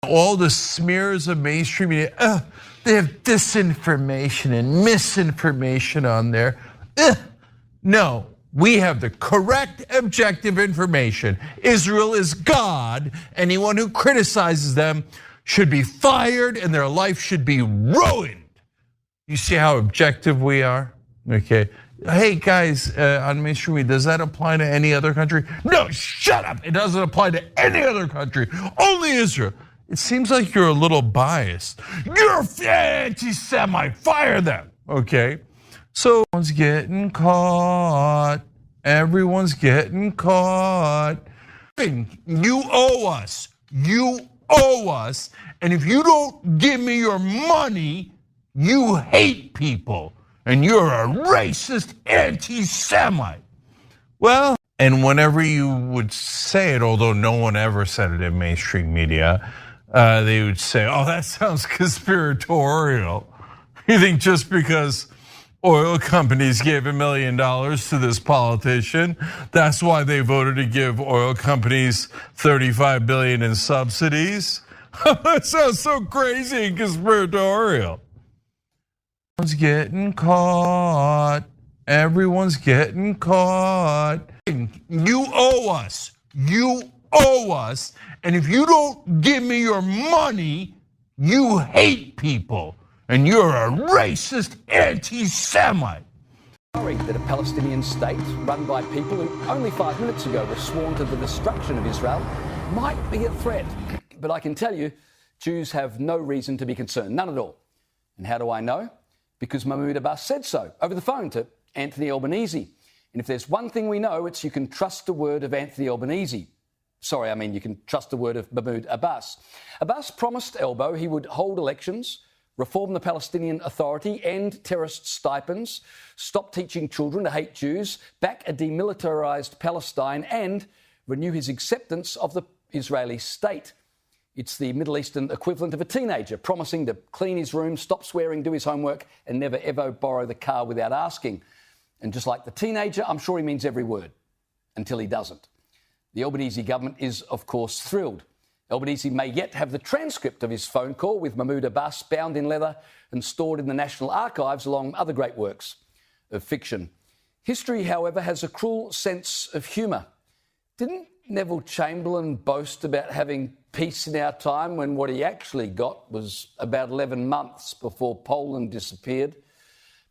All the smears of mainstream media, they have disinformation and misinformation on there. No, we have the correct objective information. Israel is God. Anyone who criticizes them should be fired and their life should be ruined. You see how objective we are? Okay. Hey guys, on mainstream media, does that apply to any other country? No, shut up. It doesn't apply to any other country, only Israel. It seems like you're a little biased. You're anti-Semite, fire them, okay? So everyone's getting caught. Everyone's getting caught. You owe us. You owe us. And if you don't give me your money, you hate people. And you're a racist anti-Semite. Well, and whenever you would say it, although no one ever said it in mainstream media, they would say, oh, that sounds conspiratorial. You think just because oil companies gave $1 million to this politician, that's why they voted to give oil companies $35 billion in subsidies? That sounds so crazy and conspiratorial. Everyone's getting caught. Everyone's getting caught. You owe us. You owe us. And if you don't give me your money, you hate people. And you're a racist anti-Semite. Worried that a Palestinian state run by people who only 5 minutes ago were sworn to the destruction of Israel might be a threat. But I can tell you, Jews have no reason to be concerned, none at all. And how do I know? Because Mahmoud Abbas said so over the phone to Anthony Albanese. And if there's one thing we know, it's you can trust the word of Anthony Albanese. Sorry, I mean you can trust the word of Mahmoud Abbas. Abbas promised Elbow he would hold elections, reform the Palestinian Authority, end terrorist stipends, stop teaching children to hate Jews, back a demilitarized Palestine, and renew his acceptance of the Israeli state. It's the Middle Eastern equivalent of a teenager promising to clean his room, stop swearing, do his homework, and never ever borrow the car without asking. And just like the teenager, I'm sure he means every word, until he doesn't. The Albanese government is, of course, thrilled. Albanese may yet have the transcript of his phone call with Mahmoud Abbas bound in leather and stored in the National Archives along other great works of fiction. History, however, has a cruel sense of humour. Didn't Neville Chamberlain boast about having peace in our time when what he actually got was about 11 months before Poland disappeared?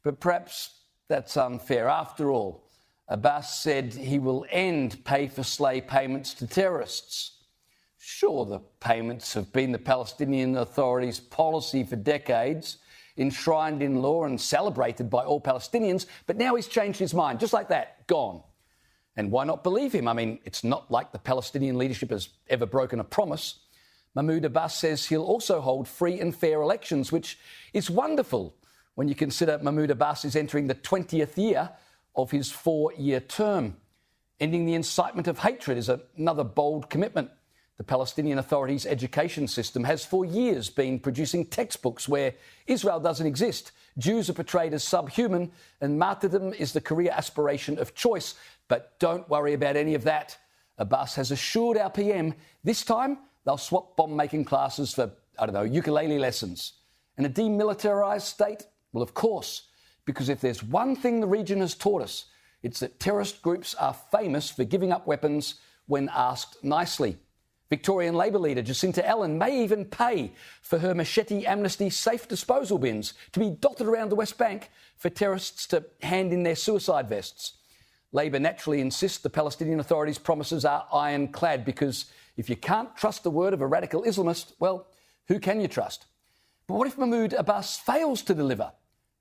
But perhaps that's unfair. After all, Abbas said he will end pay-for-slay payments to terrorists. Sure, the payments have been the Palestinian Authority's policy for decades, enshrined in law and celebrated by all Palestinians, but now he's changed his mind, just like that, gone. And why not believe him? I mean, it's not like the Palestinian leadership has ever broken a promise. Mahmoud Abbas says he'll also hold free and fair elections, which is wonderful when you consider Mahmoud Abbas is entering the 20th year of his 4-year term. Ending the incitement of hatred is another bold commitment. The Palestinian Authority's education system has for years been producing textbooks where Israel doesn't exist, Jews are portrayed as subhuman, and martyrdom is the career aspiration of choice. But don't worry about any of that. Abbas has assured our PM this time they'll swap bomb-making classes for, ukulele lessons. And a demilitarised state? Well, of course, because if there's one thing the region has taught us, it's that terrorist groups are famous for giving up weapons when asked nicely. Victorian Labor leader Jacinta Allen may even pay for her machete amnesty safe disposal bins to be dotted around the West Bank for terrorists to hand in their suicide vests. Labor naturally insists the Palestinian Authority's promises are ironclad because if you can't trust the word of a radical Islamist, well, who can you trust? But what if Mahmoud Abbas fails to deliver?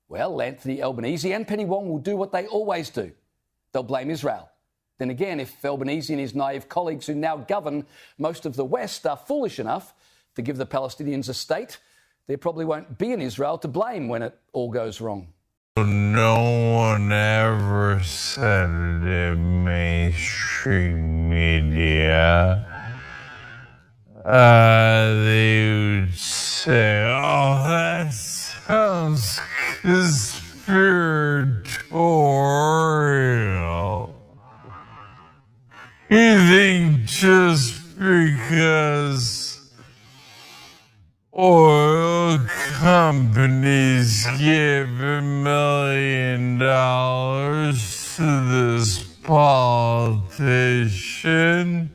Well, Anthony Albanese and Penny Wong will do what they always do. They'll blame Israel. Then again, if Albanese and his naive colleagues who now govern most of the West are foolish enough to give the Palestinians a state, there probably won't be an Israel to blame when it all goes wrong. No one ever said it in mainstream media. They would say, oh, that sounds conspiratorial. You think just because oil companies give $1 million to this politician.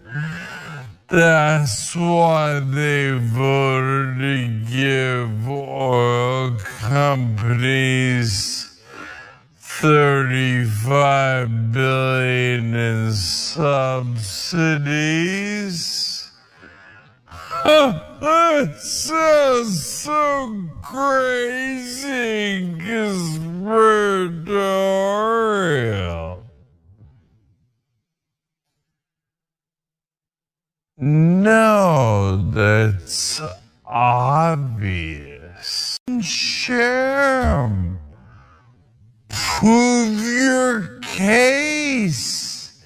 That's why they voted to give oil companies $35 billion in subsidies. That sounds so crazy, conspiratorial. No, that's obvious. Share 'em. Prove your case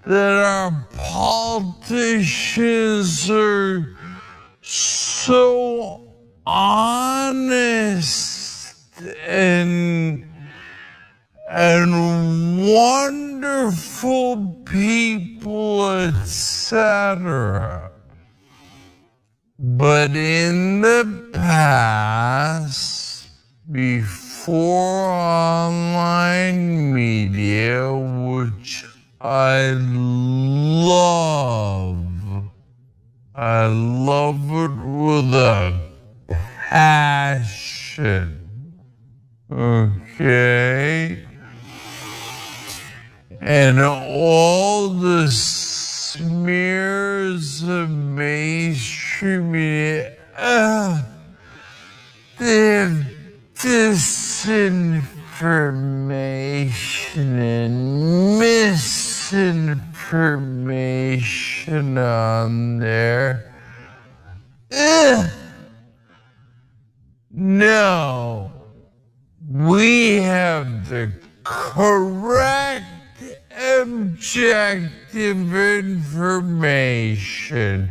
that our politicians are so honest and wonderful people, etc. But in the past, before online media, which I love it with a passion, okay? And all the smears of mainstream media, they're disinformation and misinformation on there. No, we have the correct objective information.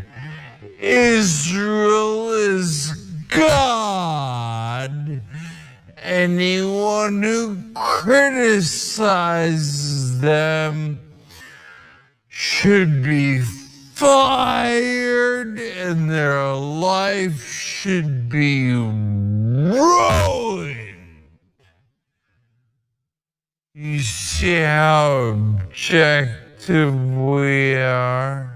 Israel is God. Anyone who criticizes them should be fired and their life should be ruined. You see how objective we are?